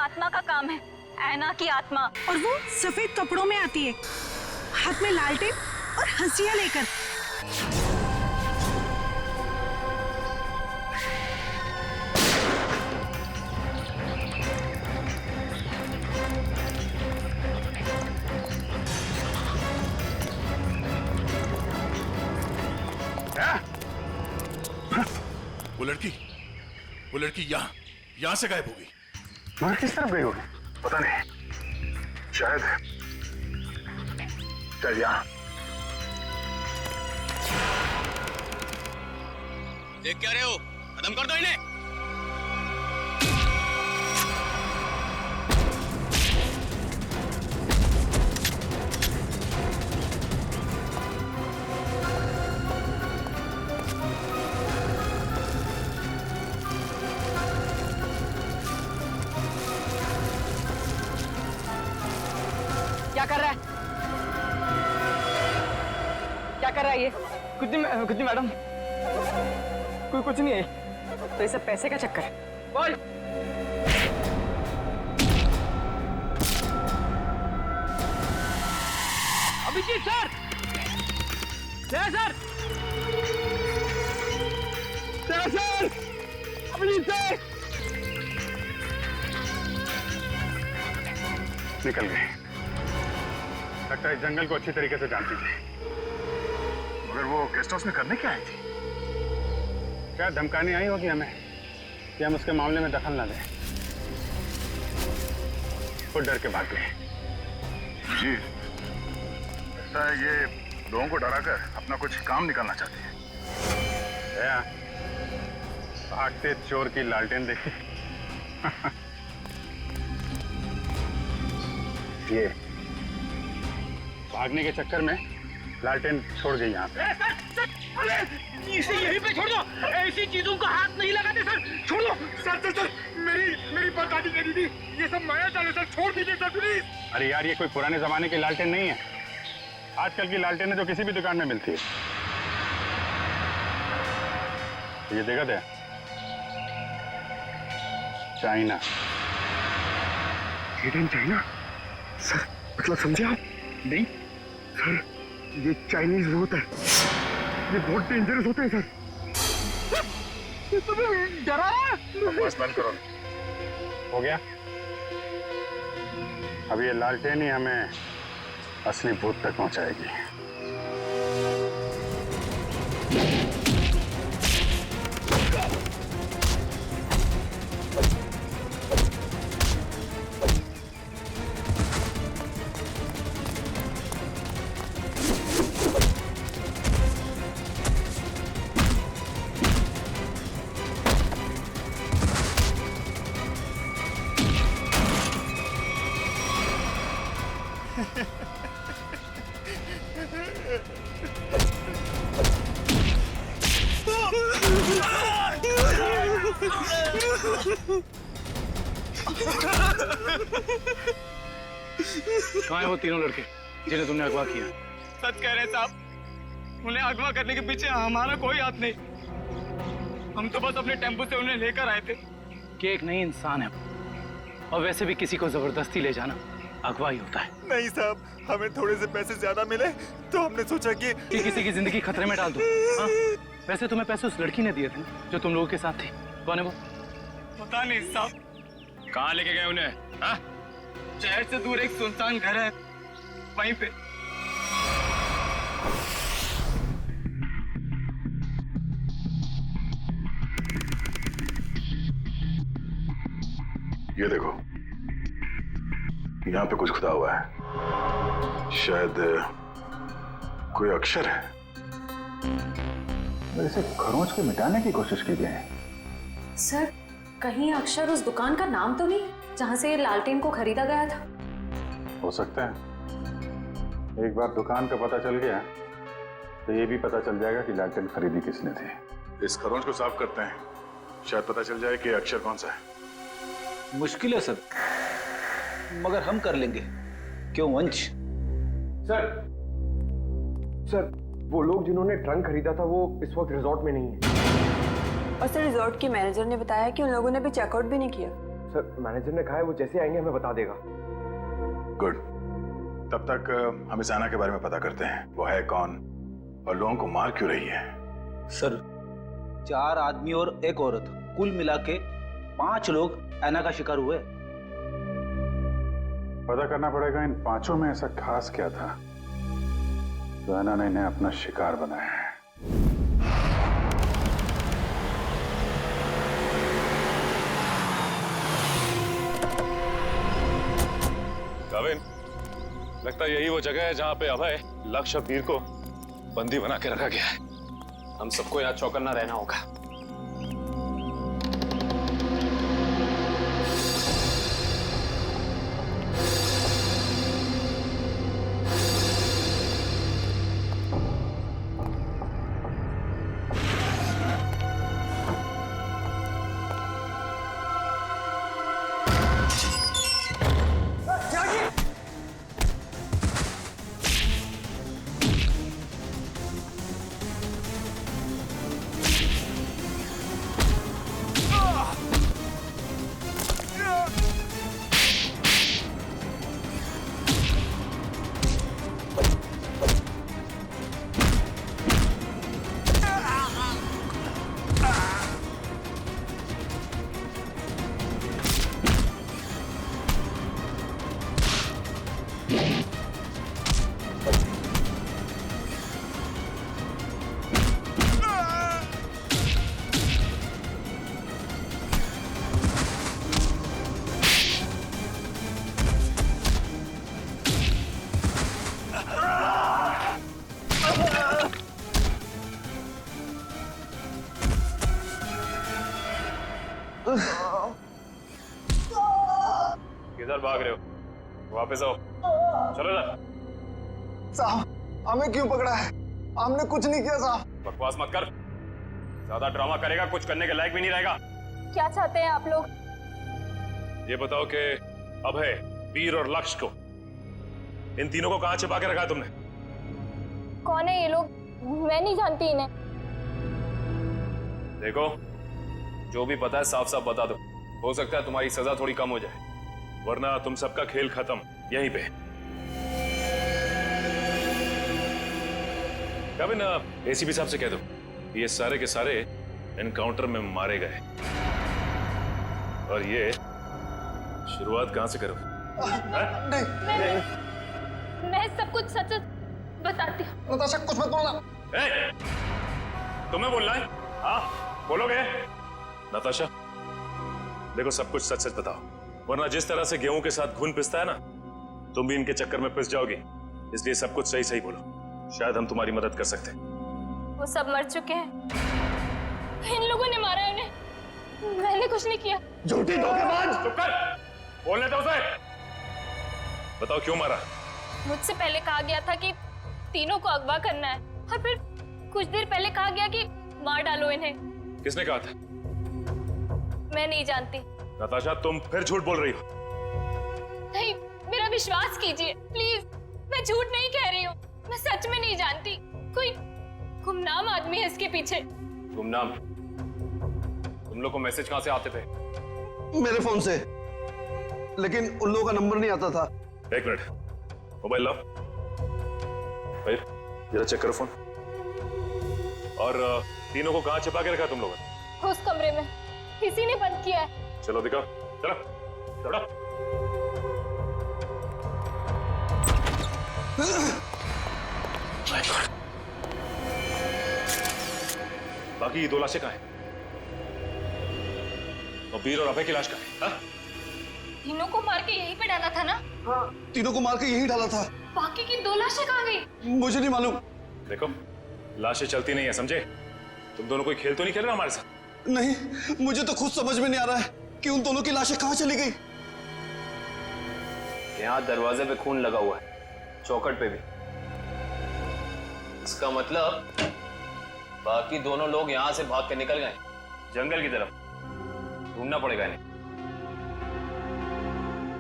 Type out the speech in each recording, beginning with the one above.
आत्मा का काम है, ऐना की आत्मा। और वो सफेद कपड़ों में आती है, हाथ में लालटेन और हंसिया लेकर। वो लड़की यहाँ से गायब हो गई। मगर किस तरफ गई होगी पता नहीं, शायद यहाँ। देख क्या रहे हो, खत्म कर दो इन्हें। क्या कर रहा है? क्या कर रहा है ये? कुछ नहीं मैडम, कोई कुछ नहीं है। तो ये सब पैसे का चक्कर है। बोल। Abhijit sir, sir, sir, Abhijit sir. निकल गए। लगता है जंगल को अच्छी तरीके से जानती थी। मगर वो गेस्ट हाउस में करने क्या आई थी? शायद धमकाने आई होगी हमें कि हम उसके मामले में दखल न दें। वो डर के भाग गए। जी, लगता है ये लोगों को डराकर अपना कुछ काम निकालना चाहती है। भागते चोर की लालटेन देखी। ये भागने के चक्कर में लालटेन छोड़ गई यहाँ पे। इसे यहीं पे छोड़ दो, ऐसी चीजों को हाथ नहीं लगाते सर, छोड़ दो। सर, मेरी बर्बादी करी थी, ये सब माया चाल है सर, छोड़ दीजिए सर प्लीज। अरे यार, ये कोई पुराने जमाने की लालटेन नहीं है। आजकल की लालटेन जो किसी भी दुकान में मिलती है। ये देखा था, चाइना। हिडन चाइना सर, मतलब समझे आप? नहीं सर, ये चाइनीज होता है, ये बहुत डेंजरस होते हैं सर। तुम्हें डरा? बस बंद करो। हो गया? अब ये लालटेन ही हमें असली भूत तक पहुंचाएगी। कहाँ हैं वो तीनों लड़के जिन्हें तुमने अगवा किया? सच कह रहे हैं साहब, उन्हें अगवा करने के पीछे हमारा कोई हाथ नहीं। हम तो बस अपने टेम्पो से उन्हें लेकर आए थे। कि एक नई इंसान है, और वैसे भी किसी को जबरदस्ती ले जाना अगवा ही होता है। नहीं साहब, हमें थोड़े से पैसे ज्यादा मिले तो हमने सोचा कि किसी की जिंदगी खतरे में डाल दो। हाँ? वैसे तुम्हें पैसे उस लड़की ने दिए थे जो तुम लोगों के साथ थी। कौन है वो? पता नहीं साहब। कहाँ लेके गए उन्हें? हाँ? शहर से दूर एक सुनसान घर है, वहीं पे। ये देखो, यहाँ पे कुछ खुदा हुआ है, शायद कोई अक्षर है। इसे खरोंच के मिटाने की कोशिश की गई है। सर, कहीं अक्षर उस दुकान का नाम तो नहीं जहां से लालटेन को खरीदा गया था? हो सकता है। एक बार दुकान का पता चल गया तो ये भी पता चल जाएगा कि लालटेन खरीदी किसने थी। इस खरोंच को साफ करते हैं, शायद पता चल जाए कि अक्षर कौन सा है। मुश्किल है सर, मगर हम कर लेंगे। क्यों वंश? सर, वो लोग जिन्होंने ट्रंक खरीदा था वो इस वक्त रिजॉर्ट में नहीं है। और सर, रिजॉर्ट के मैनेजर ने बताया कि उन लोगों ने अभी चेकआउट भी नहीं किया। सर मैनेजर ने कहा है वो जैसे आएंगे हमें बता देगा। गुड। तब तक हम इस ऐना के बारे में पता करते हैं, वो है कौन और लोगों को मार क्यों रही है। सर 4 आदमी और 1 औरत, कुल मिला के 5 लोग ऐना का शिकार हुए। पता करना पड़ेगा इन 5 में ऐसा खास क्या था तो ऐना ने इन्हें अपना शिकार बनाया है। गाविन, लगता है यही वो जगह है जहां पे अभय लक्ष्य वीर को बंदी बना के रखा गया है। हम सबको यहाँ चौकन्ना रहना होगा। किधर भाग रहे हो? वापस आओ। चलो ना। साहब हमें क्यों पकड़ा है? हमने कुछ नहीं किया साहब। बकवास मत कर, ज्यादा ड्रामा करेगा कुछ करने के लायक भी नहीं रहेगा। क्या चाहते हैं आप लोग? ये बताओ कि अभय, वीर और लक्ष्य को, इन तीनों को कहां छिपा के रखा तुमने? कौन है ये लोग? मैं नहीं जानती इन्हें। देखो, जो भी पता है साफ साफ बता दो। हो सकता है तुम्हारी सजा थोड़ी कम हो जाए, वरना तुम सबका खेल खत्म यहीं पे। कभी ना एसीपी साहब से कह दो ये सारे के सारे एनकाउंटर में मारे गए। और ये शुरुआत कहां से करो? मैं सब कुछ सच सच बताती हूँ। नताशा कुछ मत बोलना। तुम्हें बोलना है? हाँ बोलोगे? नताशा देखो, सब कुछ सच सच बताओ, वरना जिस तरह से गेहूं के साथ घुन पिसता है ना, तुम भी इनके चक्कर में पिस जाओगी। इसलिए सब कुछ सही सही बोलो, शायद हम तुम्हारी मदद कर सकते हैं। वो सब मर चुके हैं, इन लोगों ने मारा है उन्हें, मैंने कुछ नहीं किया। झूठी धोखेबाज! चुप कर, बोलने दो उसे। बताओ क्यों मारा? मुझसे पहले कहा गया था कि तीनों को अगवा करना है, और फिर कुछ देर पहले कहा गया कि मार डालो इन्हें। किसने कहा था? मैं नहीं जानती। नताशा तुम फिर झूठ बोल रही हो। नहीं, मेरा विश्वास कीजिए प्लीज, मैं झूठ नहीं कह रही हूँ, मैं सच में नहीं जानती। कोई गुमनाम आदमी है इसके पीछे। गुमनाम? तुम लोग को मैसेज कहां से आते थे? मेरे फोन से, लेकिन उन लोगों का नंबर नहीं आता था। 1 मिनट, मोबाइल लाओ। भाई जरा चेक करो फोन। और तीनों को कहां छिपा के रखा तुम लोगों ने? उस कमरे में, किसी ने बंद किया है। चलो दिखाओ, चलो चलो। बाकी ये 2 लाशें कहां हैं? और वीर और अभय की लाश कहां है? तीनों को मार के यहीं पे डाला था ना? हाँ, तीनों को मार के यही डाला था। बाकी की 2 लाशें कहाँ गई? मुझे नहीं मालूम। देखो, लाशें चलती नहीं है, समझे? तुम दोनों कोई खेल तो नहीं खेल रहे हमारे साथ? नहीं, मुझे तो खुद समझ में नहीं आ रहा है कि उन दोनों की लाशें कहाँ चली गई। यहाँ दरवाजे पे खून लगा हुआ है, चौखट पे भी। इसका मतलब बाकी दोनों लोग यहाँ से भाग के निकल गए जंगल की तरफ। ढूंढना पड़ेगा इन्हें।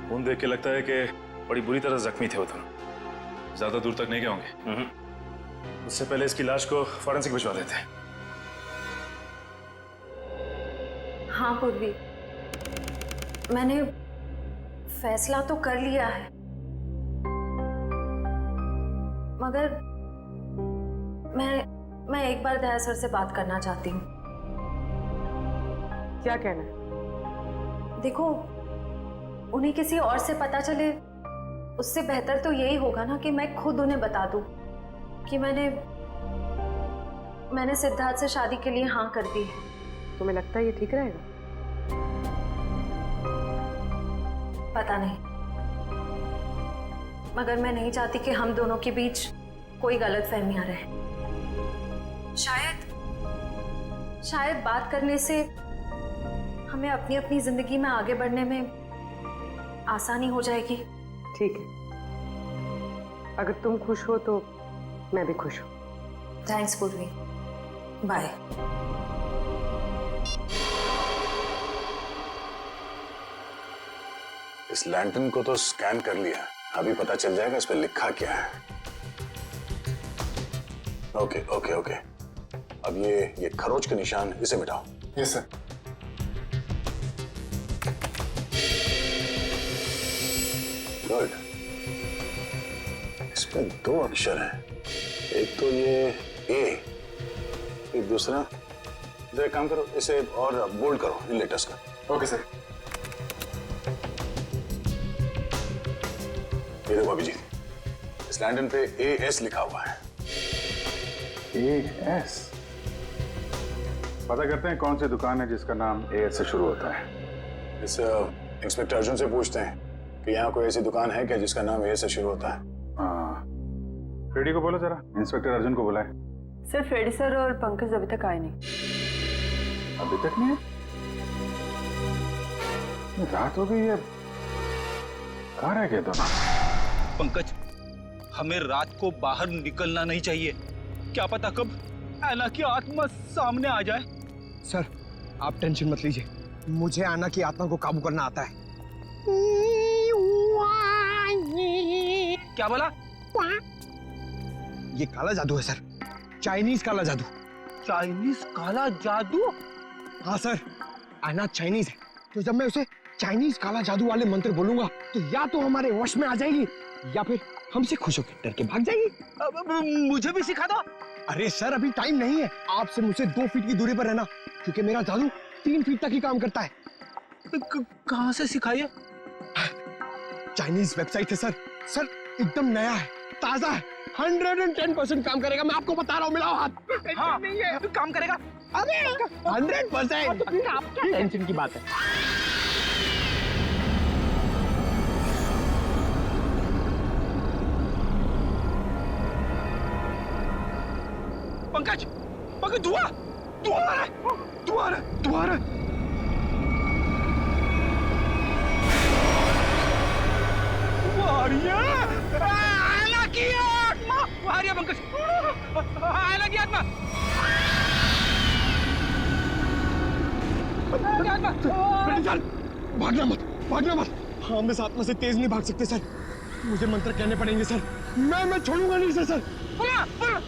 खून देख के लगता है कि बड़ी बुरी तरह जख्मी थे वो दोनों। ज्यादा दूर तक नहीं गए होंगे। उससे पहले इसकी लाश को फॉरेंसिक भिजवा देते हैं। हाँ पूर्वी, मैंने फैसला तो कर लिया है, मगर मैं एक बार दया सर से बात करना चाहती हूँ। क्या कहना है? देखो, उन्हें किसी और से पता चले उससे बेहतर तो यही होगा ना कि मैं खुद उन्हें बता दूं कि मैंने सिद्धार्थ से शादी के लिए हाँ कर दी है। तुम्हें लगता है ये ठीक रहेगा? पता नहीं, मगर मैं नहीं चाहती कि हम दोनों के बीच कोई गलतफहमियां रहे। शायद बात करने से हमें अपनी अपनी जिंदगी में आगे बढ़ने में आसानी हो जाएगी। ठीक है, अगर तुम खुश हो तो मैं भी खुश हूँ। थैंक्स पूर्वी, बाय। इस लैंटर्न को तो स्कैन कर लिया, अभी पता चल जाएगा इस पे लिखा क्या है। ओके ओके ओके, अब ये खरोच के निशान, इसे मिटाओ। Yes sir. गुड। इसमें 2 अक्षर हैं, एक तो ये ए, एक दूसरा। तो एक काम करो, इसे और बोल्ड करो इन लेटर्स का। Okay sir. ये देखो अभिजीत, इस लैंटर्न पे AS लिखा हुआ है। AS? पता करते हैं कौन सी दुकान है जिसका नाम AS से शुरू होता है। इस इंस्पेक्टर अर्जुन से पूछते हैं कि यहाँ कोई ऐसी दुकान है क्या जिसका नाम AS से शुरू होता है। हाँ, फ्रेडी को बोलो जरा, इंस्पेक्टर अर्जुन को बुलाए। सर, फ्रेडी सर और पंकज अभी तक आए नहीं। अभी तक नहीं? रात हो गई है, कहाँ रह गए दोनों? पंकज, हमें रात को बाहर निकलना नहीं चाहिए। क्या पता कब ऐना की आत्मा सामने आ जाए। सर, आप टेंशन मत लीजिए, मुझे आना की आत्मा को काबू करना आता है। क्या बोला? ये काला जादू है सर, चाइनीज काला जादू। चाइनीज काला जादू? हाँ सर, आना चाइनीज है, तो जब मैं उसे चाइनीज काला जादू वाले मंत्र बोलूंगा तो या तो हमारे वश में आ जाएगी या फिर हमसे खुश होकर डर के भाग जाएगी। मुझे भी सिखा दो। अरे सर, अभी टाइम नहीं है, आपसे मुझसे 2 फीट की दूरी पर रहना, क्योंकि मेरा जादू 3 फीट तक ही काम करता है। कहाँ से सिखाइए? चाइनीज वेबसाइट है सर। सर, एकदम नया है, ताजा है, 110% काम करेगा, मैं आपको बता रहा हूँ। मिलाओ हाथ। हाँ, नहीं है, काम करेगा। अरे 100%। क्या टेंशन की बात है। पंकज, पंकज, धुआं आ रहा है, धुआं आ रहा है। आयला की आत्मा आ रही है पंकज, आयला की आत्मा। भागना मत। हम इस आत्मा से तेज नहीं भाग सकते सर, मुझे मंत्र कहने पड़ेंगे सर। मैं छोड़ूंगा नहीं सर। बोला। सर,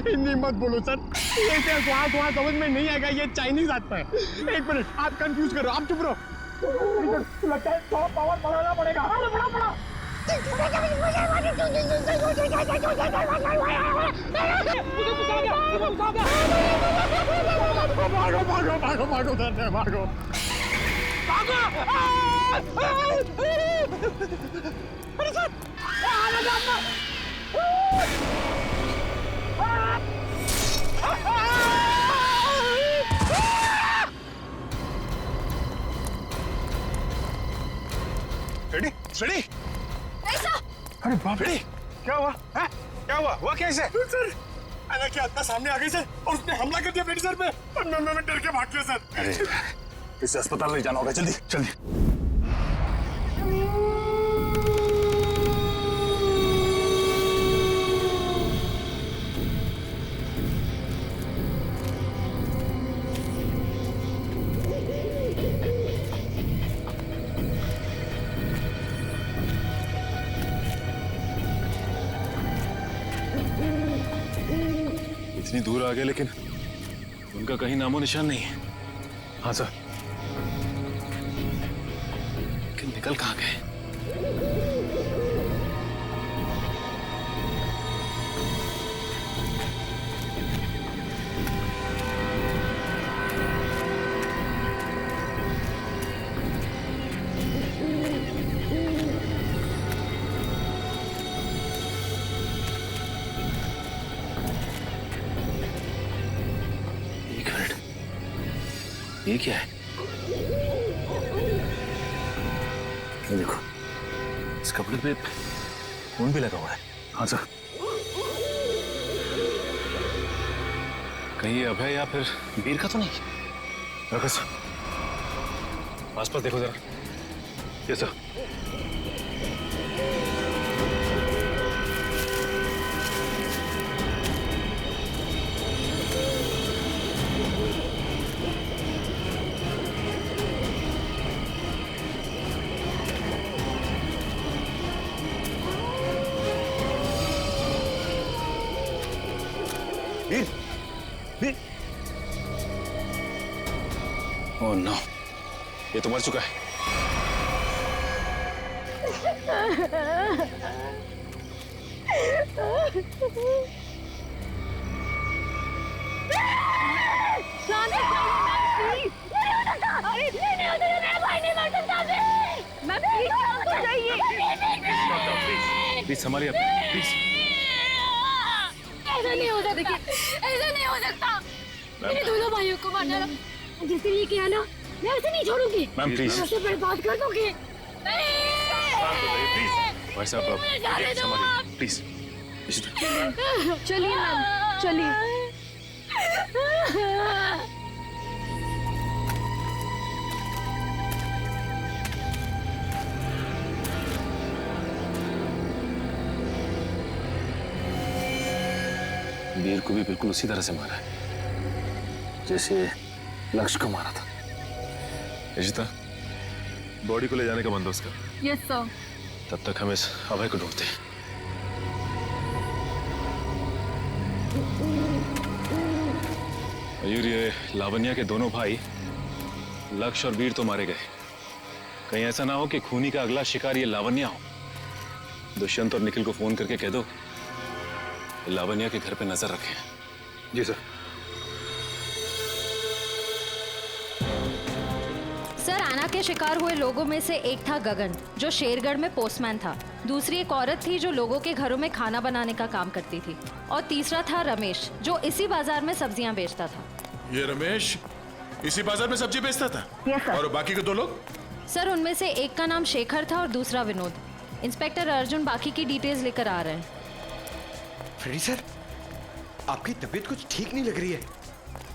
हिंदी मत बोलो सर, ये क्या वहाँ समझ में नहीं आएगा, ये चाइनीज आत्मा है। 1 मिनट, आप कंफ्यूज करो, आप चुप रहो। लगता है थोड़ा पावर बढ़ाना पड़ेगा। भागो सर, भागो। अरे सर, फ्रेडी? अरे बाप रे, क्या हुआ? क्या हुआ कैसे? सर, ऐना की आत्मा सामने आ गई सर, और उसने हमला कर दिया फ्रेडी सर पे, और मैं डर के भाग गया सर। अरे, इसे अस्पताल ले जाना होगा, जल्दी। इतनी दूर आ गए लेकिन उनका कहीं नामो निशान नहीं है। हाँ सर। लेकिन निकल कहाँ गए? ये क्या है? ये देखो, इस कपड़े पे खून भी लगा हुआ है। हाँ सर। कहीं ये अभय या फिर वीर का तो नहीं? रखो सर, आसपास देखो जरा। ये सर। ओह नो, ये तो मर चुका है। प्लीज संभालिए अपने, प्लीज। ऐसा नहीं हो सकता, देखिए ऐसा नहीं हो सकता। मेरे दोनों भाइयों को मारना जिसने ये किया ना, मैं उसे नहीं छोड़ूंगी। मैम प्लीज, उसे बर्बाद कर दूंगी। प्लीज भाई साहब, संभालिए प्लीज। चलिए मैम, चलिए। वीर को भी बिल्कुल उसी तरह से मारा है जैसे लक्ष्य को मारा था। इशिता, बॉडी को ले जाने का बंदोबस्त कर। Yes sir. तब तक हम इस अभय को ढूंढते हैं। मयूर, ये लावण्या के दोनों भाई लक्ष्य और वीर तो मारे गए। कहीं ऐसा ना हो कि खूनी का अगला शिकार ये लावण्या हो। दुष्यंत और निखिल को फोन करके कह दो लावण्या के घर पे नजर रखें। जी सर। सर, आना के शिकार हुए लोगों में से एक था गगन, जो शेरगढ़ में पोस्टमैन था। दूसरी एक औरत थी जो लोगों के घरों में खाना बनाने का काम करती थी। और तीसरा था रमेश, जो इसी बाजार में सब्जियां बेचता था। ये रमेश इसी बाजार में सब्जी बेचता था? Yes sir. और बाकी के दो लोग? सर, उनमें से एक का नाम शेखर था और दूसरा विनोद। इंस्पेक्टर अर्जुन बाकी की डिटेल्स लेकर आ रहे हैं। फ्रेडी सर, आपकी तबीयत कुछ ठीक नहीं लग रही है।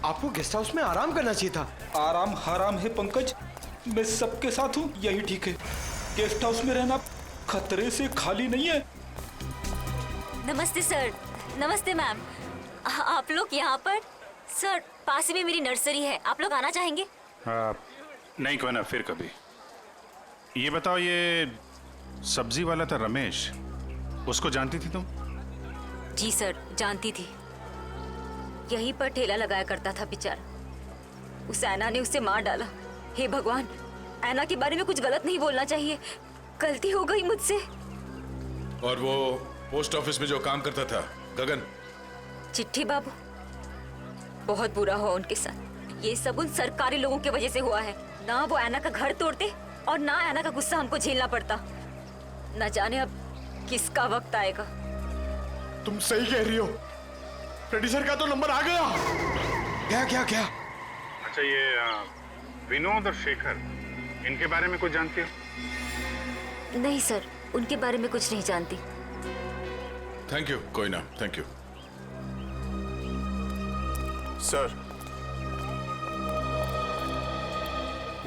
आपको गेस्ट हाउस में आराम करना चाहिए था। आराम हराम है पंकज, मैं सबके साथ हूँ, यही ठीक है। गेस्ट हाउस में रहना खतरे से खाली नहीं है। नमस्ते सर। नमस्ते मैम। आप लोग यहाँ पर? सर, पास ही में मेरी नर्सरी है, आप लोग आना चाहेंगे? नहीं, कोई ना, फिर कभी। ये बताओ, ये सब्जी वाला था रमेश, उसको जानती थी तुम? जी सर, जानती थी। यहीं पर ठेला लगाया करता था बेचारा। उस ऐना ने उसे मार डाला। हे भगवान, ऐना के बारे में कुछ गलत नहीं बोलना चाहिए, गलती हो गई मुझसे। और वो पोस्ट ऑफिस में जो काम करता था गगन? चिट्ठी बाबू, बहुत बुरा हुआ उनके साथ। ये सब उन सरकारी लोगों की वजह से हुआ है। ना वो ऐना का घर तोड़ते और ना ऐना का गुस्सा हमको झेलना पड़ता। न जाने अब किसका वक्त आएगा। तुम सही कह रही हो, फ्रेडी सर का तो नंबर आ गया। क्या क्या क्या? अच्छा, ये विनोद और शेखर, इनके बारे में कुछ जानती हो? नहीं सर, उनके बारे में कुछ नहीं जानती। थैंक यू, कोई ना, थैंक यू। सर,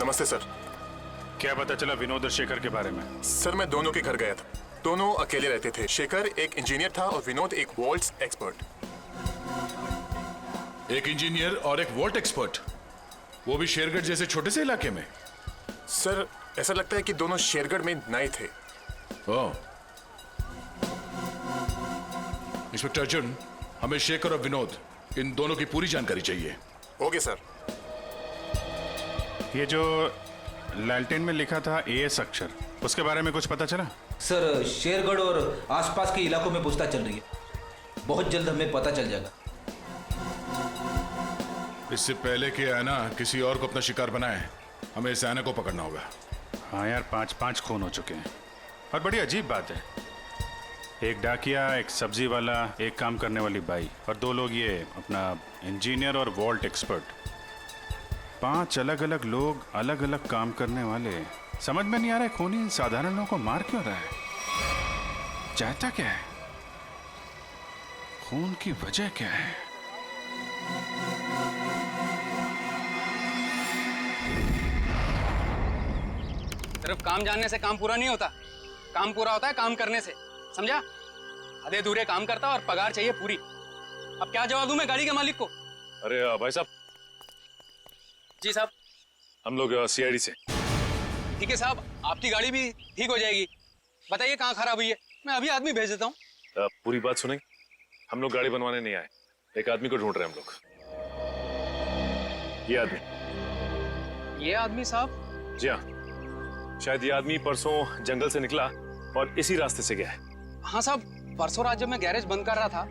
नमस्ते सर। क्या पता चला विनोद और शेखर के बारे में? सर, मैं दोनों के घर गया था। दोनों अकेले रहते थे। शेखर एक इंजीनियर था और विनोद एक वॉल्ट्स एक्सपर्ट। एक इंजीनियर और एक वॉल्ट एक्सपर्ट, वो भी शेरगढ़ जैसे छोटे से इलाके में? सर, ऐसा लगता है कि दोनों शेरगढ़ में नए थे। ओह। इंस्पेक्टर अर्जुन, हमें शेखर और विनोद इन दोनों की पूरी जानकारी चाहिए। Okay sir. ये जो लालटेन में लिखा था एएस अक्षर, उसके बारे में कुछ पता चला? सर शेरगढ़ और आसपास के इलाकों में पूछताछ चल रही है, बहुत जल्द हमें पता चल जाएगा। इससे पहले कि ऐना किसी और को अपना शिकार बनाए, हमें इस ऐना को पकड़ना होगा। हाँ यार, 5 खून हो चुके हैं और बड़ी अजीब बात है, एक डाकिया, एक सब्जी वाला, एक काम करने वाली बाई और 2 लोग ये अपना इंजीनियर और वॉल्ट एक्सपर्ट। 5 अलग अलग लोग, अलग अलग काम करने वाले। समझ में नहीं आ रहा है खूनी साधारण लोगों को मार क्यों रहा है? चाहता क्या है? खून की वजह क्या है? सिर्फ काम जानने से काम पूरा नहीं होता, काम पूरा होता है काम करने से, समझा? आधे अधूरे काम करता और पगार चाहिए पूरी। अब क्या जवाब दूं मैं गाड़ी के मालिक को? अरे भाई साहब। जी साहब। हम लोग सीआईडी से। ठीक है साहब, आपकी गाड़ी भी ठीक हो जाएगी। बताइए कहाँ खराब हुई है, मैं अभी आदमी भेज देता हूँ। पूरी बात सुनेंगे? हम लोग गाड़ी बनवाने नहीं आए, एक आदमी को ढूंढ रहे हैं हम लोग। ये आदमी साहब? जी हाँ, शायद ये आदमी परसों जंगल से निकला और इसी रास्ते से गया है। हाँ साहब, परसों रात जब मैं गैरेज बंद कर रहा था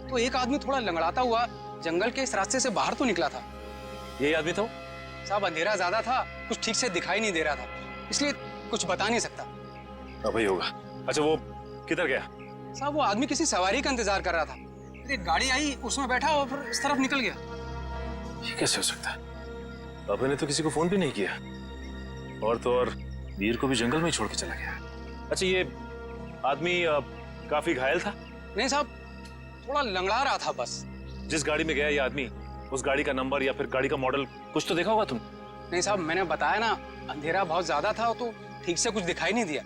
तो एक आदमी थोड़ा लंगड़ाता हुआ जंगल के इस रास्ते से बाहर तो निकला था। यही आदमी था? साहब अंधेरा ज्यादा था, कुछ ठीक से दिखाई नहीं दे रहा था, इसलिए कुछ बता नहीं सकता। अब ही होगा। अच्छा वो किधर गया? साहब वो आदमी किसी सवारी का इंतजार कर रहा था, एक गाड़ी आई उसमें बैठा और फिर इस तरफ निकल गया। ये कैसे हो सकता है? अभय ने तो किसी को फोन भी नहीं किया, और तो और वीर को भी जंगल में छोड़ के चला गया। अच्छा ये आदमी काफी घायल था? नहीं साहब, थोड़ा लंगड़ा रहा था बस। जिस गाड़ी में गया ये आदमी, उस गाड़ी का नंबर या फिर गाड़ी का मॉडल कुछ तो देखा होगा तुम? नहीं साहब, मैंने बताया ना, अंधेरा बहुत ज्यादा था तो ठीक से कुछ दिखाई नहीं दिया।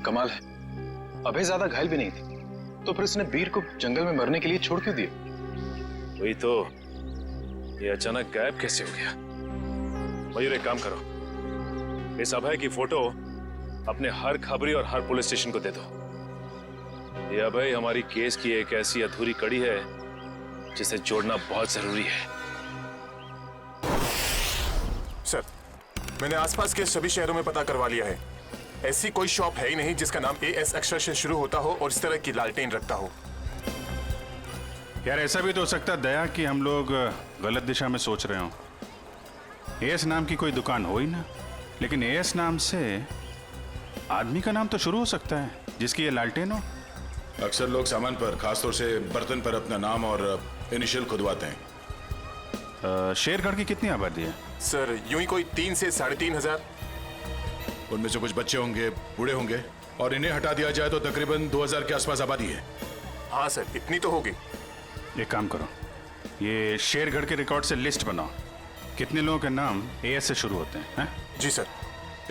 कमाल है, अभय ज्यादा घायल भी नहीं थी, तो फिर उसने वीर को जंगल में मरने के लिए छोड़ क्यों दिया? वही तो, ये अचानक गायब कैसे हो गया? मयूर एक काम करो, इस अभय की फोटो अपने हर खबरी और हर पुलिस स्टेशन को दे दो। ये अभय हमारी केस की एक ऐसी अधूरी कड़ी है जिसे जोड़ना बहुत जरूरी है। सर, मैंने आसपास के सभी शहरों में पता करवा लिया है, ऐसी कोई शॉप है ही नहीं जिसका नाम एएस अक्षर से शुरू होता हो और इस तरह की लालटेन रखता हो। यार ऐसा भी तो हो सकता है दया कि हम लोग गलत दिशा में सोच रहे हो। एएस नाम की कोई दुकान हो ही ना, लेकिन एएस नाम से आदमी का नाम तो शुरू हो सकता है जिसकी ये लालटेन हो। अक्सर लोग सामान पर, खासतौर से बर्तन पर अपना नाम और इनिशियल खुदवाते हैं। शेरगढ़ की कितनी आबादी है? सर यूं ही कोई 3 से 3,500। उनमें से कुछ बच्चे होंगे, बूढ़े होंगे, और इन्हें हटा दिया जाए तो तकरीबन 2000 के आसपास आबादी है। हाँ सर, इतनी तो होगी। एक काम करो, ये शेरगढ़ के रिकॉर्ड से लिस्ट बनाओ, कितने लोगों के नाम एएस से शुरू होते हैं? जी सर।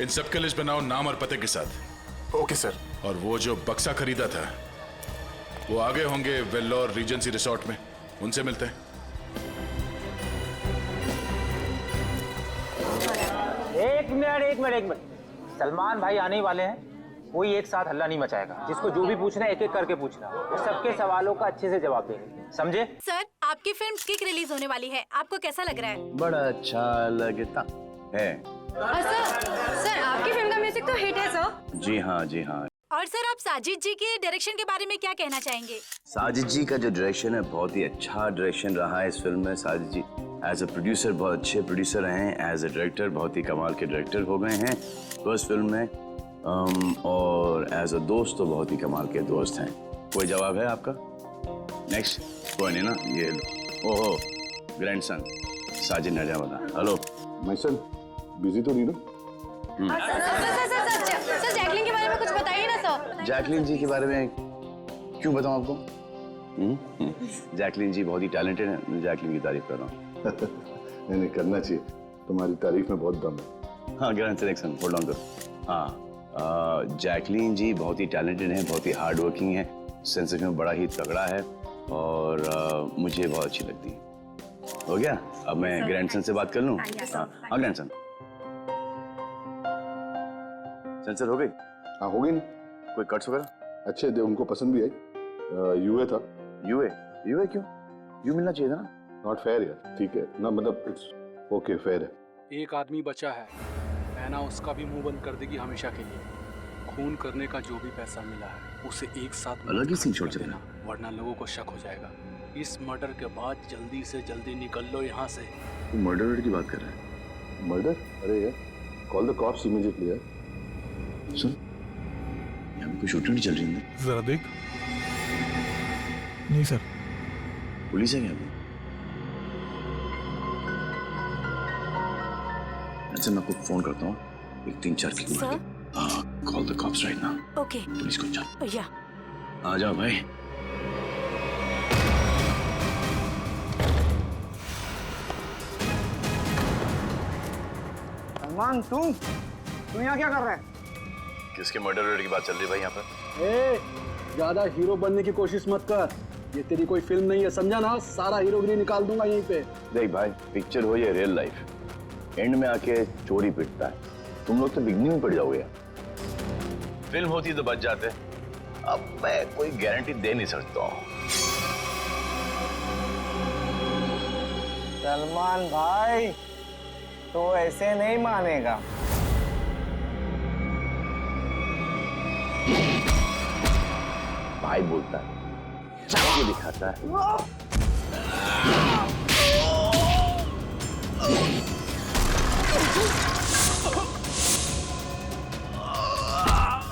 इन सब के लिस्ट बनाओ नाम और पते के साथ। Okay sir. और वो जो बक्सा खरीदा था वो आगे होंगे वेल्लोर रीजेंसी रिसोर्ट में, उनसे मिलते हैं। एक मिनट, सलमान भाई आने वाले हैं, कोई एक साथ हल्ला नहीं मचाएगा। जिसको जो भी पूछना है एक एक करके पूछना, वो सबके सवालों का अच्छे से जवाब देंगे, समझे? सर आपकी फिल्म किक रिलीज होने वाली है, आपको कैसा लग रहा है? बड़ा अच्छा लगता है। सर आपकी फिल्म का म्यूजिक तो हिट है सर। जी हाँ, जी हाँ। और सर आप साजिद जी के डायरेक्शन के बारे में क्या कहना चाहेंगे? साजिद जी का जो डायरेक्शन है बहुत ही अच्छा डायरेक्शन रहा है इस फिल्म में। साजिद जी एज अ प्रोड्यूसर बहुत अच्छे प्रोड्यूसर रहे हैं, एज अ डायरेक्टर बहुत ही कमाल के डायरेक्टर हो गए हैं फर्स्ट फिल्म में, और एज अ दोस्त तो बहुत ही कमाल के दोस्त हैं। कोई जवाब है आपका? नेक्स्ट कोई नहीं ना? ये ओहो ग्रैंडसन साजिद नजावदा। हेलो माय सन, बिजी तो नहीं ना? सर जैकलिन के बारे में कुछ बताइए ना सर। जैकलिन जी के बारे में क्यों बताऊं आपको? जैकलिन जी बहुत ही टैलेंटेड है, जैकलिन की तारीफ कर रहा हूँ। नहीं करना चाहिए, तुम्हारी तारीफ में बहुत दम है। हाँ ग्रैंड सिलेक्शन, होल्ड ऑन करो। हाँ जैकलिन जी बहुत ही टैलेंटेड हैं, बहुत ही हार्ड वर्किंग है, सेंस ऑफ ह्यूमर बड़ा ही तगड़ा है, और मुझे बहुत अच्छी लगती है। हो गया? अब मैं ग्रैंडसन से बात कर लूँ? हाँ ग्रैंडसन, सेंसर हो गई? हाँ हो गई ना। कोई कट्स वगैरह? अच्छे थे, उनको पसंद भी आई। यूए था। यूए? यूए क्यों? यूं मिलना चाहिए था ना। नॉट फेयर यार। ठीक है ना, मतलब इट्स ओके, फेयर है। एक आदमी बचा है, ऐना उसका भी मुंह बंद कर देगी हमेशा के लिए। खून करने का जो भी पैसा मिला है उसे एक साथ अलग ही सीन छोड़ देना, वरना लोगों को शक हो जाएगा। इस मर्डर के बाद जल्दी से जल्दी निकल लो यहाँ से। तू मर्डर की बात कर रहा है? मर्डर? अरे यार, कॉल द कॉप्स इमीडिएटली यार। सुन, यहाँ पे कोई शूटिंग नहीं चल रही है? जरा देख। नहीं सर। पुलिस है क्या अभी? अच्छा मैं आपको फोन करता हूँ, एक 3-4 की sir? Call the cops right now. Okay. Police को चल। या। आ जाओ भाई। सलमान तू यहाँ क्या कर रहा है? किसके मर्डर की बात चल रही है भाई यहाँ पर? ए, ज्यादा हीरो बनने की कोशिश मत कर। ये तेरी कोई फिल्म नहीं है, समझा ना? सारा हीरोगिरी निकाल दूंगा यहीं पे। देख भाई, पिक्चर हो या रियल लाइफ, एंड में आके चोरी पिटता है। तुम लोग तो बिगनिंग में पड़ जाओगे। फिल्म होती तो बच जाते, अब मैं कोई गारंटी दे नहीं सकता हूँ। सलमान भाई तो ऐसे नहीं मानेगा। भाई बोलता है, चाकू दिखाता है।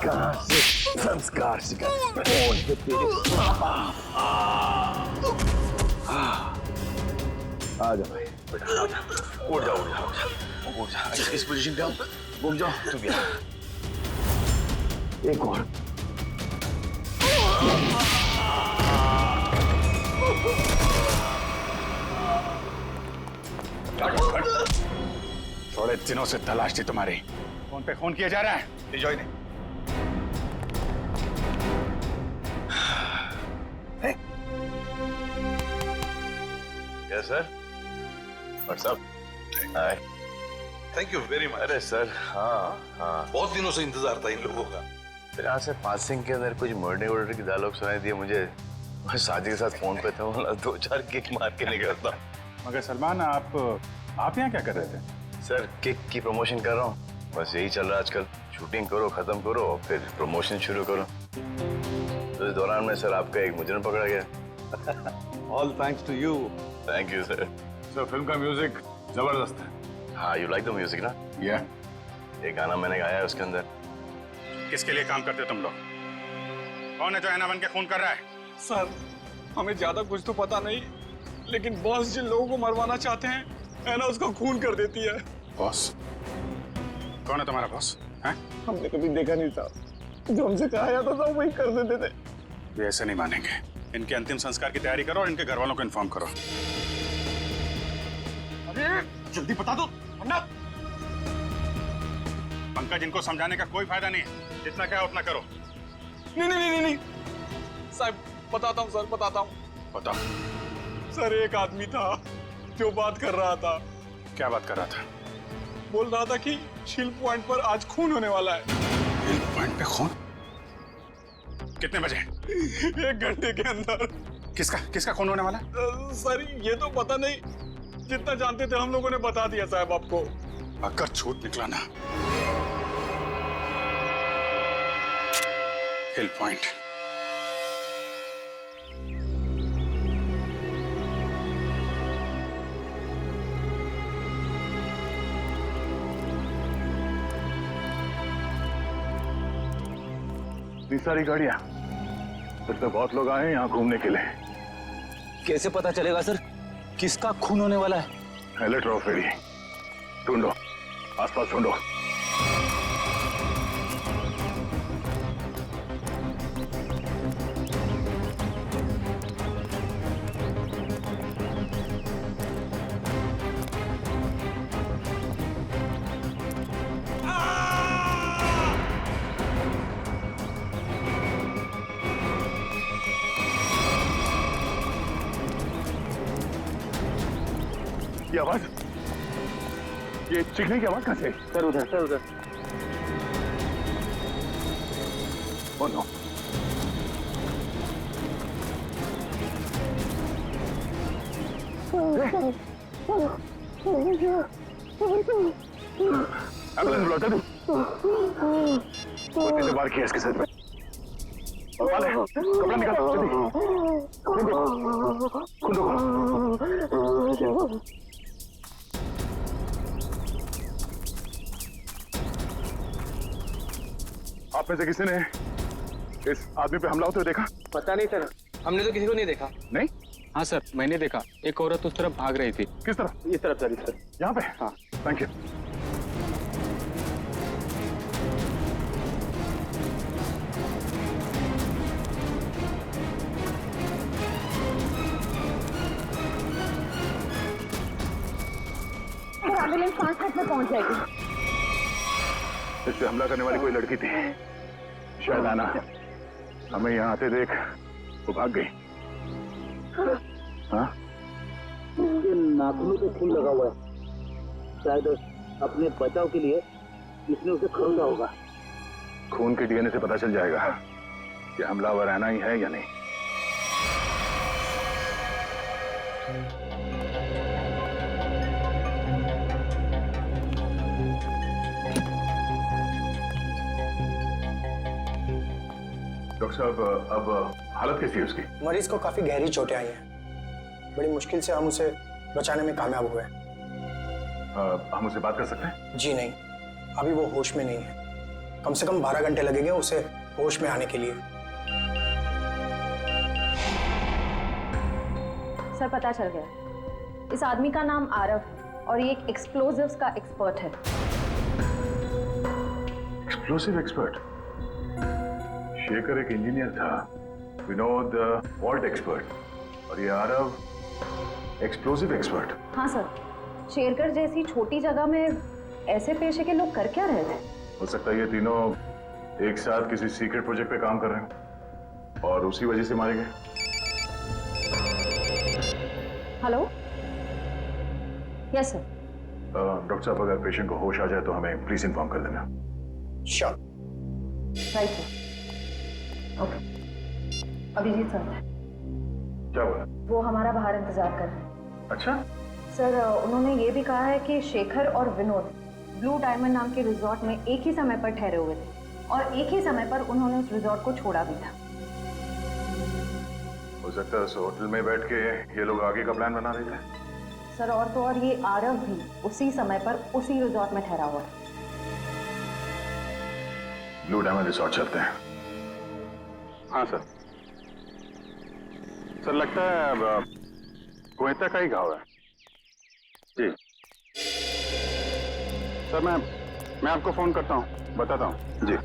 कहाँ से संस्कार सीखा? कौन है तेरे? आ जा भाई, बेटा आ जा। उठ जा, उठ जा, उठ जा। इस पोजीशन पे आओ, घूम जाओ। तू भी आ। एक और। थोड़े दिनों से तलाश थी तुम्हारी। फोन पे फोन किया जा रहा है, भिजवाई दे। Yes sir. What's up? Hi. Thank you very much. अरे सर, हाँ हाँ, बहुत दिनों से इंतजार था इन लोगों का। फिर यहाँ से पासिंग के अंदर कुछ मर्डर वर्डर की डायलॉग सुनाई दिए मुझे। मैं शादी के साथ फोन पे था, 2-4 किक मार के निकलता। मगर सलमान, आप यहाँ क्या कर रहे थे? सर किक की प्रमोशन कर रहा हूँ, बस यही चल रहा है आजकल। शूटिंग करो, खत्म करो, फिर प्रमोशन शुरू करो। तो इस दौरान में सर आपका एक मुजरिम पकड़ा गया। All thanks to you. Thank you sir. Sir film का म्यूजिक जबरदस्त है। हाँ, यू लाइक द म्यूजिक ना? या एक गाना मैंने गाया है उसके अंदर। किसके लिए काम करते हो तुम लोग? कौन है जो ऐना बन के खून कर रहा है? सर हमें ज्यादा कुछ तो पता नहीं, लेकिन बॉस जिन लोगों को मरवाना चाहते हैं, ऐना उसका खून कर देती है। बॉस? कौन है तुम्हारा बॉस? हैं? हमने कभी देखा नहीं था, जो हमसे कहा जाता था वही कर देते थे। ये ऐसे नहीं मानेंगे। इनके अंतिम संस्कार की तैयारी करो और इनके घर वालों को इन्फॉर्म करो। अरे जल्दी बता दो वरना। पंकज, इनको समझाने का कोई फायदा नहीं है, जितना क्या उतना करो। नहीं साहब, बताता हूँ सर, बताता हूँ। बताओ। सर एक आदमी था जो बात कर रहा था। क्या बात कर रहा था? बोल रहा था कि शिल पॉइंट पर आज खून होने वाला है। शिल पॉइंट पे खून? कितने बजे? 1 घंटे के अंदर। किसका खून होने वाला? सर ये तो पता नहीं, जितना जानते थे हम लोगों ने बता दिया साहब आपको। अगर झूठ निकला ना, हिल पॉइंट। इतनी सारी गाड़ियां, फिर तो बहुत लोग आए हैं यहाँ घूमने के लिए। कैसे पता चलेगा सर किसका खून होने वाला है? अलर्ट रहो फेरी, ढूंढो, आसपास ढूंढो। ये आवाज, ये चीखने की आवाज कहाँ से? सर उधर। Oh no. एम्बुलेंस बुलाओ जल्दी। कैसे वार किया इसके सर पे? वाले, कपड़ा निकाल जल्दी। खून दो। आप में से किसी ने इस आदमी पे हमला होते हुए देखा? पता नहीं सर, हमने तो किसी को नहीं देखा। नहीं? हाँ सर, मैंने देखा। एक औरत उस तरफ भाग रही थी। किस तरफ? इस तरफ सर, इस तरफ। यहाँ पे? हाँ। Thank you. एम्बुलेंस 5 मिनट में पहुंच जाएगी। इस पे हमला करने वाली कोई लड़की थी, शायद आना। हमें यहाँ आते देख वो भाग गई। हाँ? इसके नाखूनों पे खून लगा हुआ है। शायद अपने बचाव के लिए इसने उसे खरीदा होगा। खून के डीएनए से पता चल जाएगा कि हमलावर आना ही है या नहीं। डॉक्टर साहब, अब हालत कैसी है उसकी? मरीज को काफी गहरी चोटें आई हैं। बड़ी मुश्किल से हम उसे बचाने में कामयाब हुए। हम उससे बात कर सकते हैं? जी नहीं, अभी वो होश में नहीं है। कम से कम 12 घंटे लगेंगे उसे होश में आने के लिए। सर पता चल गया, इस आदमी का नाम आरव है और ये एक एक्सप्लोजिव्स का एक्सपर्ट है। Explosive expert? शेखर एक इंजीनियर था, विनोद वॉल्ट एक्सपर्ट, और ये आरव एक्सप्लोसिव एक्सपर्ट। हाँ सर, शेरगढ़ जैसी छोटी जगह में ऐसे पेशे के लोग कर क्या रहे थे? हो सकता है ये तीनों एक साथ किसी सीक्रेट प्रोजेक्ट पे काम कर रहे हैं और उसी वजह से मारे गए। Hello, yes sir. डॉक्टर साहब, अगर पेशेंट को होश आ जाए तो हमें प्लीज इन्फॉर्म कर देना। Sure. Right sir. Okay. Abhijit sir क्या बोला? वो हमारा बाहर इंतजार कर रहे हैं। अच्छा सर, उन्होंने ये भी कहा है कि शेखर और विनोद ब्लू डायमंड नाम के रिजॉर्ट में एक ही समय पर ठहरे हुए थे और एक ही समय पर उन्होंने उस रिजॉर्ट को छोड़ा भी था। हो सकता है उस होटल में बैठ के ये लोग आगे का प्लान बना रहे थे। सर, और तो और ये आरव भी उसी समय पर उसी रिजॉर्ट में ठहरा हुआ है। ब्लू डायमंड रिसोर्ट चलते हैं। हाँ सर। सर लगता है गोयता का ही घाव है। जी सर, मैं आपको फोन करता हूँ, बताता हूँ। जी।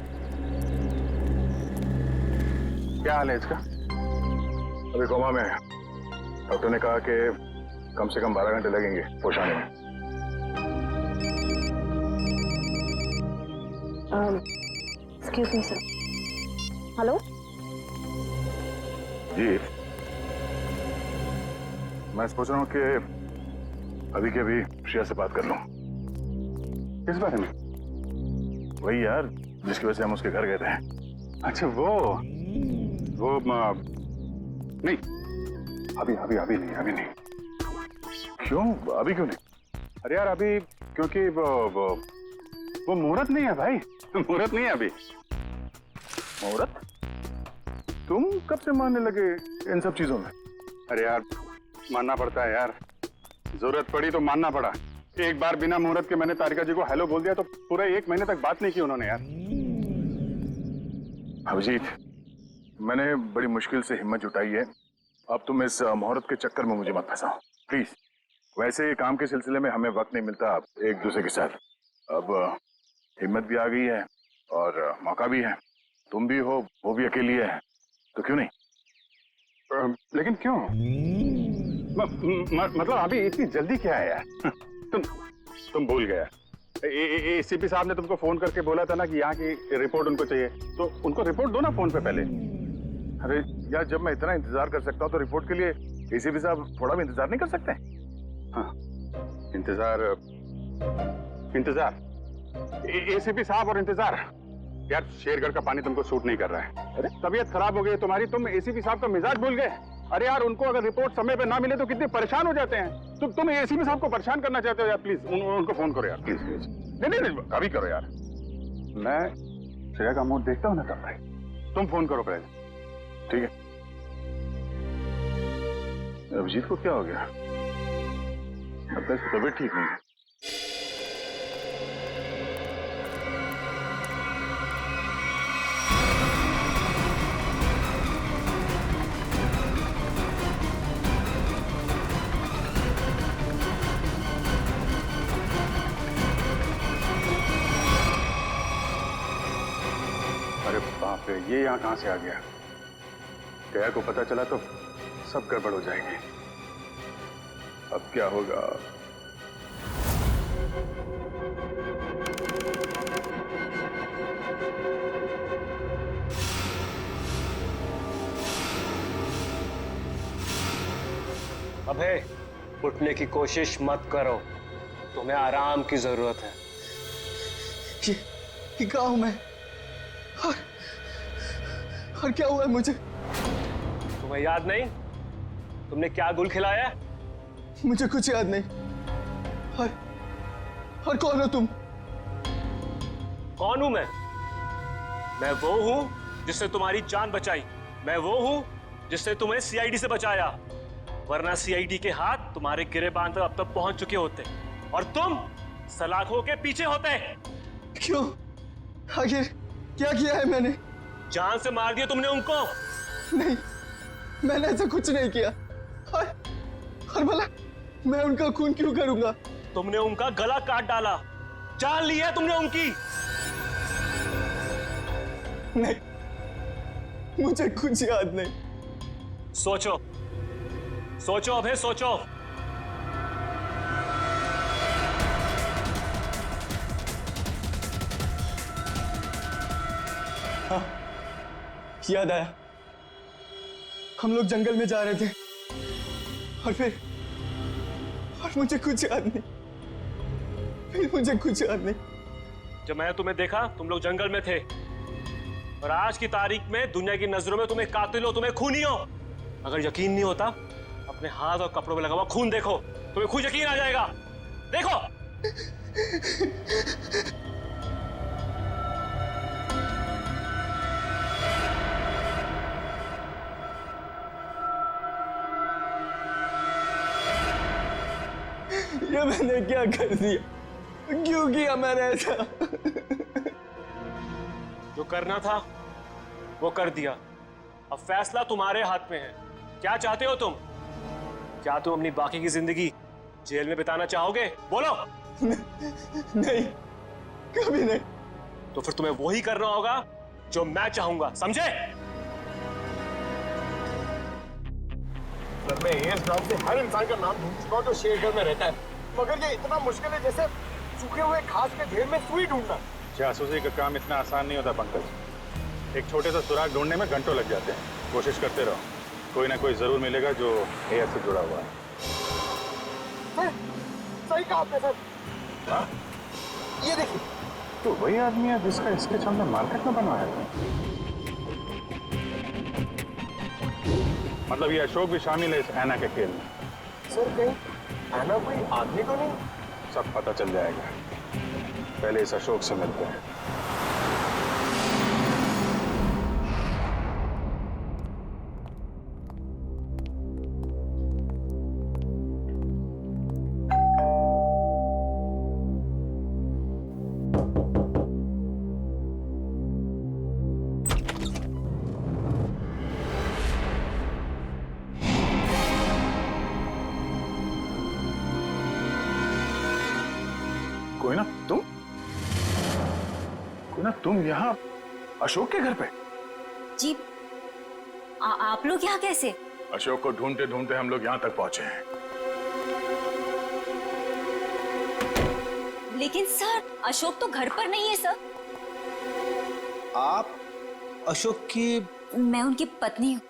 क्या हाल है इसका? अभी कोमा में है। डॉक्टर ने कहा कि कम से कम 12 घंटे लगेंगे होश आने में। Excuse me sir. हेलो जी, मैं सोच रहा हूँ कि अभी के अभी श्रेया से बात कर लूं। किस बारे में? वही यार जिसकी वजह से हम उसके घर गए थे। अच्छा वो नहीं, अभी नहीं। क्यों? अभी क्यों नहीं? अरे यार अभी क्योंकि वो मुहूर्त नहीं है भाई। मुहूर्त नहीं है अभी। मुहूर्त? तुम कब से मानने लगे इन सब चीजों में? अरे यार मानना पड़ता है यार, जरूरत पड़ी तो मानना पड़ा। एक बार बिना मुहूर्त के मैंने तारिका जी को हेलो बोल दिया तो पूरा 1 महीने तक बात नहीं की उन्होंने यार। अभिजीत, मैंने बड़ी मुश्किल से हिम्मत जुटाई है। अब तुम इस मुहूर्त के चक्कर में मुझे मत फंसाओ प्लीज। वैसे काम के सिलसिले में हमें वक्त नहीं मिलता एक दूसरे के साथ। अब हिम्मत भी आ गई है और मौका भी है। तुम भी हो, वो भी अकेली है, तो क्यों नहीं? लेकिन क्यों? मतलब अभी इतनी जल्दी क्या है यार? तुम भूल गया। एसीपी साहब ने तुमको फोन करके बोला था ना कि यहाँ की रिपोर्ट उनको चाहिए, तो उनको रिपोर्ट दो ना फोन पे पहले। अरे यार, जब मैं इतना इंतजार कर सकता हूँ तो रिपोर्ट के लिए एसीपी साहब थोड़ा भी इंतजार नहीं कर सकते? हाँ, इंतजार एसीपी साहब और इंतजार। यार शेरगढ़ का पानी तुमको सूट नहीं कर रहा है। अरे तबीयत खराब हो गई है तुम्हारी, तुम एसीपी साहब का मिजाज भूल गए। अरे यार, उनको अगर रिपोर्ट समय पे ना मिले तो कितने परेशान हो जाते हैं। तुम एसीपी साहब को परेशान करना चाहते हो यार? प्लीज उनको फोन करो यार, प्लीज प्लीज। नहीं, अभी करो यार। मैं श्रेया का मूड देखता हूँ ना तब भाई। तुम फोन करो पहले, ठीक है? अभिजीत को क्या हो गया? अब तक इसकी तबीयत ठीक नहीं है। अरे बाप रे, ये यहाँ कहां से आ गया? गया को पता चला तो सब गड़बड़ हो जाएगी। अब क्या होगा? अबे, उठने की कोशिश मत करो, तुम्हें आराम की जरूरत है। ये कहाँ हूं मैं? और क्या हुआ है मुझे? तुम्हें याद नहीं तुमने क्या गुल खिलाया? मुझे कुछ याद नहीं। और कौन हो तुम? कौन हूं मैं? मैं वो हूं जिसने तुम्हारी जान बचाई। मैं वो हूं जिसने तुम्हें सीआईडी से बचाया, वरना सीआईडी के हाथ तुम्हारे गिरेबान तक अब तक पहुंच चुके होते और तुम सलाखों के पीछे होते। क्यों? आखिर क्या किया है मैंने? जान से मार दिया तुमने उनको। नहीं, मैंने ऐसा कुछ नहीं किया। और भला मैं उनका खून क्यों करूंगा? तुमने उनका गला काट डाला, जान ली है तुमने उनकी। नहीं, मुझे कुछ याद नहीं। सोचो, सोचो अभय, सोचो। हाँ, याद आया। हम लोग जंगल में जा रहे थे और मुझे कुछ याद नहीं। फिर मुझे कुछ याद नहीं। जब मैंने तुम्हें देखा तुम लोग जंगल में थे और आज की तारीख में दुनिया की नजरों में तुम्हें कातिल हो, तुम्हें खूनी हो। अगर यकीन नहीं होता अपने हाथ और कपड़ों में लगा हुआ खून देखो, तुम्हें खुद यकीन आ जाएगा। देखो। ये मैंने क्या कर दिया? क्यों किया मैंने ऐसा? जो करना था वो कर दिया, अब फैसला तुम्हारे हाथ में है। क्या चाहते हो तुम? क्या तुम अपनी बाकी की जिंदगी जेल में बिताना चाहोगे? बोलो। नहीं, कभी नहीं। तो फिर तुम्हें वही करना होगा जो मैं चाहूंगा, समझे? सर, मैं एएस नाम से हर इंसान का नाम ढूंढ चुका हूं जो शेरगढ़ में रहता है, मगर ये इतना मुश्किल है जैसे सूखे हुए घास के ढेर में सुई ढूंढना। जासूसी का काम इतना आसान नहीं होता पंकज। एक छोटे सा सुराग ढूंढने में घंटों लग जाते हैं। कोशिश करते रहो, कोई ना कोई जरूर मिलेगा जो एएस से जुड़ा हुआ है। सर, सही कहा आपने सर। हाँ? ये देखिए, तो वही आदमी है जिसका स्केच हमने मार्केट में बनवाया था। मतलब ये अशोक भी शामिल है इस ऐना के खेल में। सर, कहीं ऐना कोई आदमी तो नहीं? सब पता चल जाएगा, पहले इस अशोक से मिलते हैं। तुम यहाँ अशोक के घर पे? जी, आप लोग यहाँ कैसे? अशोक को ढूंढते ढूंढते हम लोग यहाँ तक पहुंचे हैं। लेकिन सर, अशोक तो घर पर नहीं है सर। आप अशोक की? मैं उनकी पत्नी हूँ।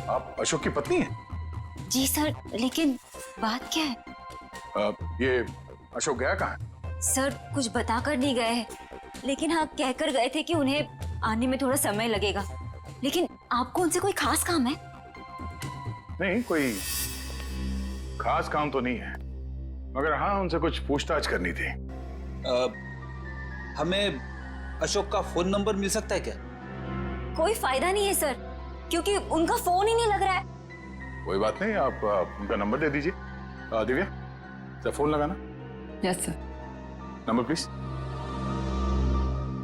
आप अशोक की पत्नी हैं? जी सर, लेकिन बात क्या है? ये अशोक गया कहाँ है? सर, कुछ बताकर नहीं गए हैं, लेकिन हाँ कहकर गए थे कि उन्हें आने में थोड़ा समय लगेगा, लेकिन आपको उनसे कोई खास काम है? नहीं, कोई खास काम तो नहीं है, मगर हाँ उनसे कुछ पूछताछ करनी थी। हमें अशोक का फोन नंबर मिल सकता है क्या? कोई फायदा नहीं है सर, क्योंकि उनका फोन ही नहीं लग रहा है। कोई बात नहीं, आप उनका नंबर दे दीजिए। दिव्या, सर फोन लगाना। Yes sir. Number please.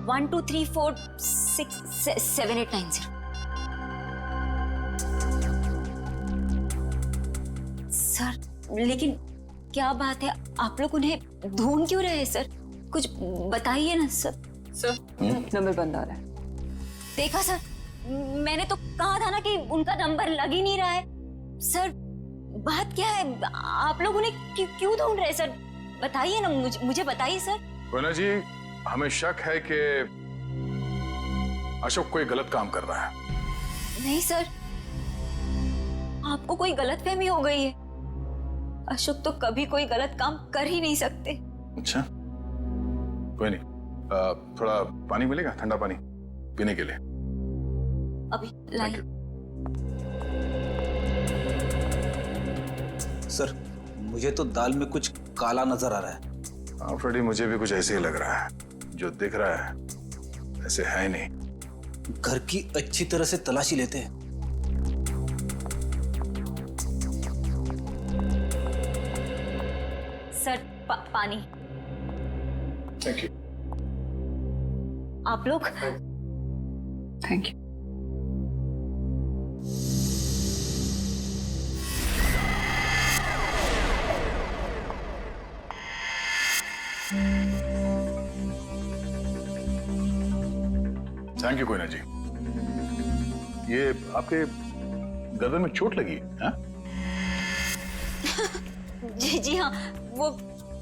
12346789 sir. लेकिन क्या बात है, आप लोग उन्हें ढूंढ क्यों रहे हैं सर? कुछ बताइए ना सर। सर नंबर बंद आ रहा है। देखा सर, मैंने तो कहा था ना कि उनका नंबर लग ही नहीं रहा है। सर बात क्या है, आप लोग उन्हें क्यों ढूंढ रहे हैं सर? बताइए ना, मुझे बताइए सर। कोयना जी, हमें शक है कि अशोक कोई गलत काम कर रहा है। नहीं सर, आपको कोई गलतफहमी हो गई है। अशोक तो कभी कोई गलत काम कर ही नहीं सकते। अच्छा, कोई नहीं, थोड़ा पानी मिलेगा, ठंडा पानी पीने के लिए? अभी लाइए। सर मुझे तो दाल में कुछ काला नजर आ रहा है। हाँ फ्रेडी, मुझे भी कुछ ऐसे ही लग रहा है। जो दिख रहा है ऐसे है नहीं। घर की अच्छी तरह से तलाशी लेते हैं। सर पानी। Thank you. आप लोग? Thank you. Thank you Koyna ji. ये आपके गर्दन में चोट लगी है? जी हाँ, वो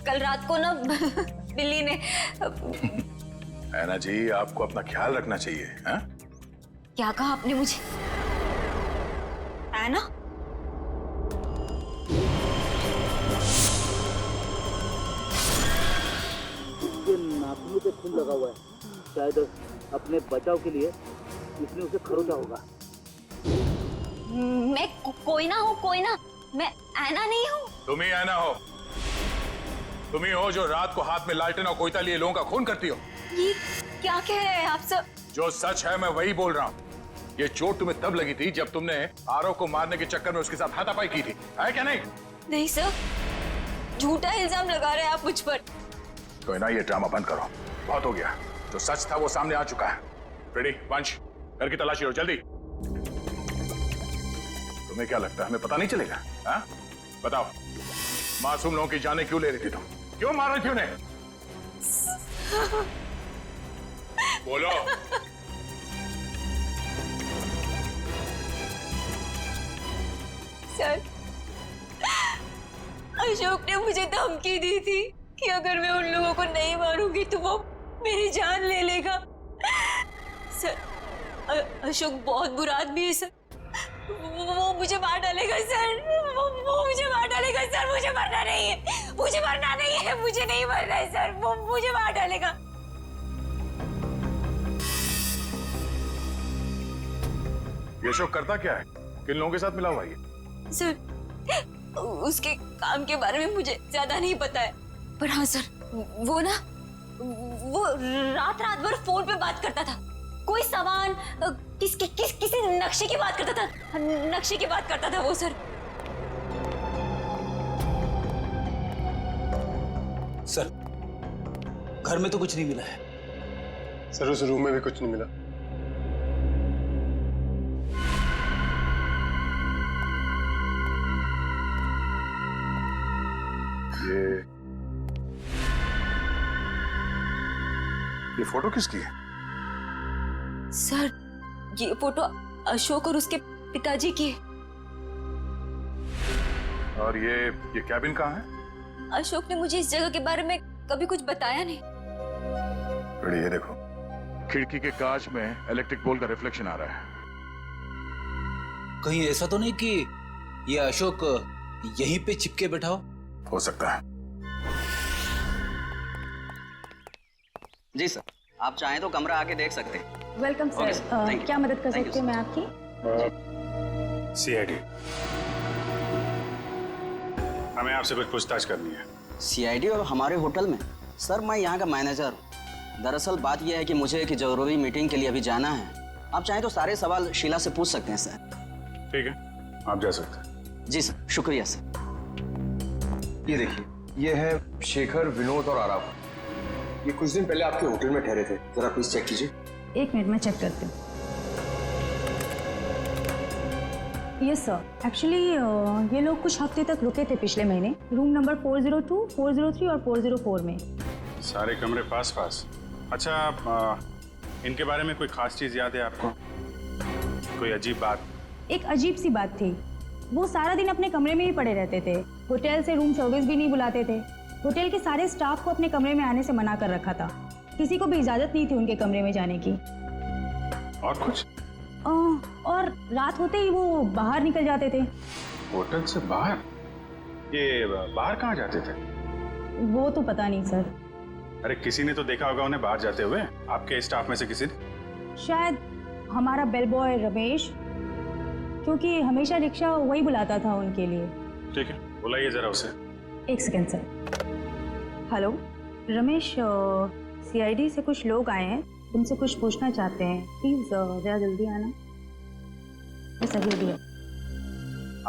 कल रात को ना बिल्ली ने। ऐना जी, आपको अपना ख्याल रखना चाहिए। है? क्या कहा आपने मुझे? ऐना? नाखूनों पे खून लगा हुआ है, शायद अपने बचाव के लिए इसने उसे खरोचा होगा। मैं कोई ना हूँ, कोई ना, मैं ऐना नहीं हूँ। तुम ही ऐना हो। तुम ही हो जो रात को हाथ में लालटेन और कोयता लिए लोगों का खून करती हो। ये क्या कह रहे हैं आप सब? जो सच है मैं वही बोल रहा हूँ। ये चोट तुम्हें तब लगी थी जब तुमने आरव को मारने के चक्कर में उसके साथ हाथापाई की थी, है क्या नहीं? नहीं सर, झूठा इल्जाम लगा रहे हैं आप मुझ पर। कोई ना, ये ड्रामा बंद करो, बहुत हो गया। जो सच था वो सामने आ चुका है। रेडी वंश, घर की तलाशी लो जल्दी। तुम्हें क्या लगता है हमें पता नहीं चलेगा? हाँ? बताओ, मासूम लोगों की जानें क्यों ले रही थी तुम? क्यों मार रही थी उन्हें? बोलो। सर, अशोक ने मुझे धमकी दी थी कि अगर मैं उन लोगों को नहीं मारूंगी तो वो मेरी जान ले लेगा। सर, अशोक बहुत बुरा आदमी है सर। वो मुझे मार डालेगा सर। वो मुझे मार डालेगा सर। मुझे मरना नहीं है, मुझे मरना नहीं है, मुझे नहीं मरना है सर। वो मुझे मार डालेगा। ये अशोक करता क्या है? किन लोगों के साथ मिला हुआ है ये? सर, उसके काम के बारे में मुझे ज्यादा नहीं पता है, पर हाँ सर, वो ना, वो रात भर फोन पे बात करता था। कोई सामान, किसी नक्शे की बात करता था। नक्शे की बात करता था वो सर। सर, घर में तो कुछ नहीं मिला है। सर, उस रूम में भी कुछ नहीं मिला। ये फोटो किसकी है? सर, ये फोटो अशोक और उसके पिताजी की है। और ये कैबिन कहाँ है? अशोक ने मुझे इस जगह के बारे में कभी कुछ बताया नहीं। बड़ी ये देखो, खिड़की के कांच में इलेक्ट्रिक पोल का रिफ्लेक्शन आ रहा है। कहीं ऐसा तो नहीं कि ये अशोक यहीं पे चिपके बैठा हो सकता है। जी सर, आप चाहें तो कमरा आके देख सकते हैं। Welcome sir. क्या मदद कर सकती हूँ मैं आपकी? CID, हमें आपसे कुछ पूछताछ करनी है। CID और हमारे होटल में? सर मैं यहाँ का मैनेजर हूँ। दरअसल बात यह है कि मुझे एक जरूरी मीटिंग के लिए अभी जाना है। आप चाहें तो सारे सवाल शीला से पूछ सकते हैं सर। ठीक है, आप जा सकते हैं। जी सर, शुक्रिया सर। ये देखिए, ये है शेखर, विनोद और आराव। ये कुछ दिन पहले आपके होटल में ठहरे थे। जरा प्लीज चेक कीजिए। एक मिनट में चेक करती हूँ। यस सर, एक्चुअली ये लोग कुछ हफ्ते तक रुके थे पिछले महीने, रूम नंबर 402, 403 और 404 में। सारे कमरे पास पास। अच्छा, इनके बारे में कोई खास चीज याद है आपको? कोई अजीब बात? एक अजीब सी बात थी, वो सारा दिन अपने कमरे में ही पड़े रहते थे। होटल से रूम सर्विस भी नहीं बुलाते थे। होटल के सारे स्टाफ को अपने कमरे में आने से मना कर रखा था। किसी को भी इजाजत नहीं थी उनके कमरे में जाने की। और कुछ? और रात होते ही वो बाहर निकल जाते थे। होटल से बाहर? ये बाहर कहाँ जाते थे? वो तो पता नहीं सर। अरे किसी ने तो देखा होगा उन्हें बाहर जाते हुए, आपके स्टाफ में से किसी ने? शायद हमारा बेल बॉय रमेश, क्योंकि हमेशा रिक्शा वही बुलाता था उनके लिए। ठीक है, बुलाइए जरा उसे। एक second sir. Hello Ramesh, CID से कुछ लोग आए हैं, तुमसे कुछ पूछना चाहते हैं। प्लीज जरा जल्दी आना। सही है।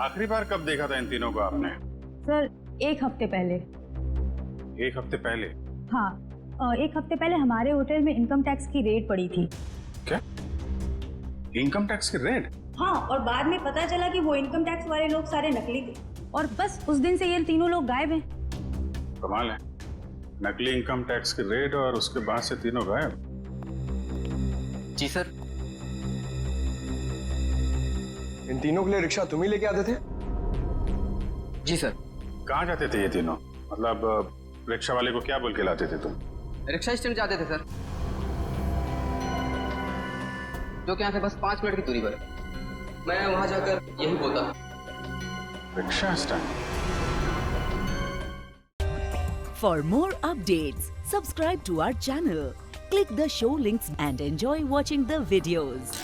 आखिरी बार कब देखा था इन तीनों को आपने? सर 1 हफ्ते पहले। 1 हफ्ते पहले? हाँ, 1 हफ्ते पहले हमारे होटल में इनकम टैक्स की रेड पड़ी थी। क्या? इनकम टैक्स की रेड? हाँ, और बाद में पता चला कि वो इनकम टैक्स वाले लोग सारे नकली थे, और बस उस दिन से ये तीनों लोग गायब हैं। कमाल है, नकली इनकम टैक्स की रेड और उसके बाद से तीनों गायब। जी सर। इन तीनों के लिए रिक्शा तुम ही लेके आते थे? जी सर। कहाँ जाते थे ये तीनों? मतलब रिक्शा वाले को क्या बोल के लाते थे तुम? रिक्शा स्टैंड जाते थे सर, जो कि यहाँ से बस 5 मिनट की दूरी पर है। मैं वहां जाकर यही बोलता था। Rickshaw stand. For more updates, subscribe to our channel, click the show links and enjoy watching the videos.